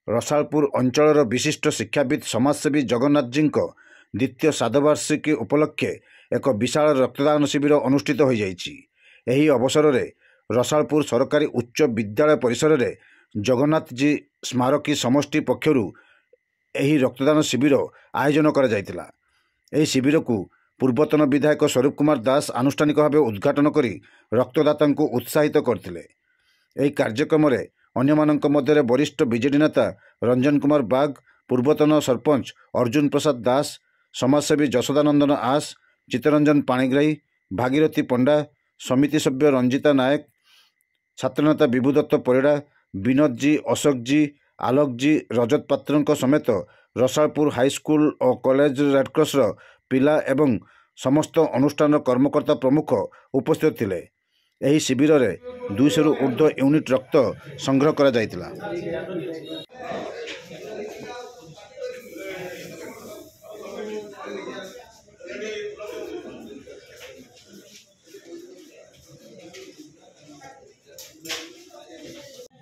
रसालपुर अंचल विशिष्ट शिक्षाविद समाजसेवी जगन्नाथ जी द्वितीय श्राद्धवार्षिकी उपलक्षे एक विशाल रक्तदान शिविर अनुष्ठित हो जाइए। अवसर में रसालपुर सरकारी उच्च विद्यालय परिसर में जगन्नाथ जी स्मारकी समष्टि पक्षर रक्तदान शिविर आयोजन कर शिविर को पूर्वतन विधायक स्वरूप कुमार दास आनुष्ठानिक भाव उद्घाटन कर रक्तदाता को उत्साहित करते। कार्यक्रम में अन्यमानक मध्य वरिष्ठ बीजेडी नेता रंजन कुमार बाग, पूर्वतन सरपंच अर्जुन प्रसाद दास, समाजसेवी जशोदानंदन आस, चित्तरंजन पाणिग्राही, भागीरथी पंडा, समिति सभ्य रंजिता नायक, छात्रनेता विभु दत्त परिड़ा, विनोद जी, अशोक जी, आलोक जी, रजत पात्र समेत रसालपुर हाईस्कूल और कॉलेज रेडक्रॉस पिला एवं समस्त अनुष्ठान कर्मकर्ता प्रमुख उपस्थित थिले। यही शिविर में 200 रु ऊर्ध्व यूनिट रक्त संग्रह करा जायतिला।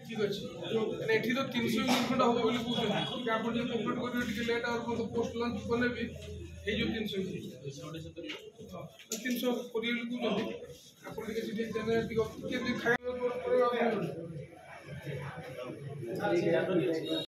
ठीक अच्छे एठी तो 300 यूनिट खंड हम बोली कहते आप जो कंप्लीट करेंगे लेट और पोस्ट लंच बने भी ये जो 300 कोरियल कहते आप खाया